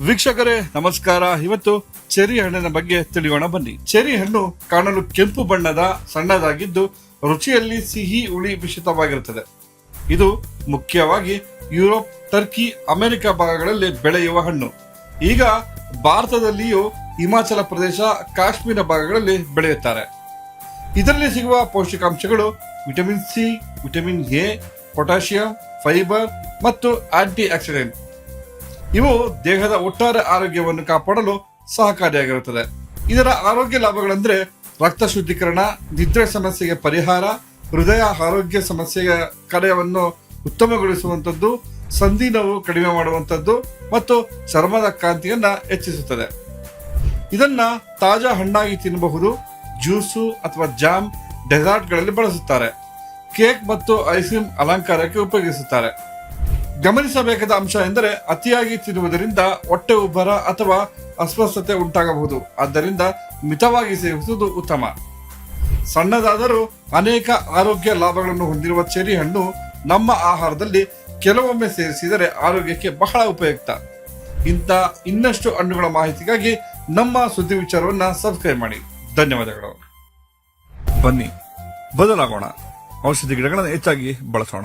ವೀಕ್ಷಕರೇ ನಮಸ್ಕಾರ. ಇವತ್ತು ಚೆರಿ ಹಣ್ಣಿನ ಬಗ್ಗೆ ತಿಳಿಯೋಣ ಬನ್ನಿ. ಚೆರಿ ಹಣ್ಣು ಕಾಣಲು ಕೆಂಪು ಬಣ್ಣದ ಸಣ್ಣದಾಗಿದ್ದು ರುಚಿಯಲ್ಲಿ ಸಿಹಿ ಹುಳಿ ಮಿಶ್ರಿತವಾಗಿರುತ್ತದೆ. ಇದು ಮುಖ್ಯವಾಗಿ ಯುರೋಪ್, ಟರ್ಕಿ, ಅಮೆರಿಕ ಭಾಗಗಳಲ್ಲಿ ಬೆಳೆಯುವ ಹಣ್ಣು. ಈಗ ಭಾರತದಲ್ಲಿಯೂ ಹಿಮಾಚಲ ಪ್ರದೇಶ, ಕಾಶ್ಮೀರ ಭಾಗಗಳಲ್ಲಿ ಬೆಳೆಯುತ್ತಾರೆ. ಇದರಲ್ಲಿ ಸಿಗುವ ಪೌಷ್ಟಿಕಾಂಶಗಳು vitamin C, vitamin A, potassium, fibre ಮತ್ತು ಆಂಟಿ ಆಕ್ಸಿಡೆಂಟ್. ಇವು ದೇಹದ ಒಟ್ಟಾರೆ ಆರೋಗ್ಯವನ್ನು ಕಾಪಾಡಲು ಸಹಕಾರಿಯಾಗಿರುತ್ತದೆ. ಇದರ ಆರೋಗ್ಯ ಲಾಭಗಳೆಂದರೆ ರಕ್ತ ಶುದ್ಧೀಕರಣ, ನಿದ್ರೆ ಸಮಸ್ಯೆಗೆ ಪರಿಹಾರ, ಹೃದಯ ಆರೋಗ್ಯ ಸಮಸ್ಯೆಯ ಕಾರ್ಯವನ್ನು ಉತ್ತಮಗೊಳಿಸುವಂಥದ್ದು, ಸಂಧಿ ನೋವು ಕಡಿಮೆ ಮಾಡುವಂಥದ್ದು ಮತ್ತು ಚರ್ಮದ ಕಾಂತಿಯನ್ನ ಹೆಚ್ಚಿಸುತ್ತದೆ. ಇದನ್ನ ತಾಜಾ ಹಣ್ಣಾಗಿ ತಿನ್ನಬಹುದು. ಜ್ಯೂಸು ಅಥವಾ ಜಾಮ್, ಡೆಸರ್ಟ್ಗಳಲ್ಲಿ ಬಳಸುತ್ತಾರೆ. ಕೇಕ್ ಮತ್ತು ಐಸ್ ಕ್ರೀಮ್ ಅಲಂಕಾರಕ್ಕೆ ಉಪಯೋಗಿಸುತ್ತಾರೆ. ಗಮನಿಸಬೇಕಾದ ಅಂಶ ಎಂದರೆ ಅತಿಯಾಗಿ ತಿನ್ನುವುದರಿಂದ ಹೊಟ್ಟೆ ಉಬ್ಬರ ಅಥವಾ ಅಸ್ವಸ್ಥತೆ ಉಂಟಾಗಬಹುದು. ಆದ್ದರಿಂದ ಮಿತವಾಗಿ ಸೇವಿಸುವುದು ಉತ್ತಮ. ಸಣ್ಣದಾದರೂ ಅನೇಕ ಆರೋಗ್ಯ ಲಾಭಗಳನ್ನು ಹೊಂದಿರುವ ಚೆರಿ ಹಣ್ಣು ನಮ್ಮ ಆಹಾರದಲ್ಲಿ ಕೆಲವೊಮ್ಮೆ ಸೇರಿಸಿದರೆ ಆರೋಗ್ಯಕ್ಕೆ ಬಹಳ ಉಪಯುಕ್ತ. ಇಂಥ ಇನ್ನಷ್ಟು ಹಣ್ಣುಗಳ ಮಾಹಿತಿಗಾಗಿ ನಮ್ಮ ಸುದ್ದಿ ವಿಚಾರವನ್ನ ಸಬ್ಸ್ಕ್ರೈಬ್ ಮಾಡಿ. ಧನ್ಯವಾದಗಳು. ಬನ್ನಿ ಬದಲಾಗೋಣ, ಔಷಧಿ ಗಿಡಗಳನ್ನು ಹೆಚ್ಚಾಗಿ ಬಳಸೋಣ.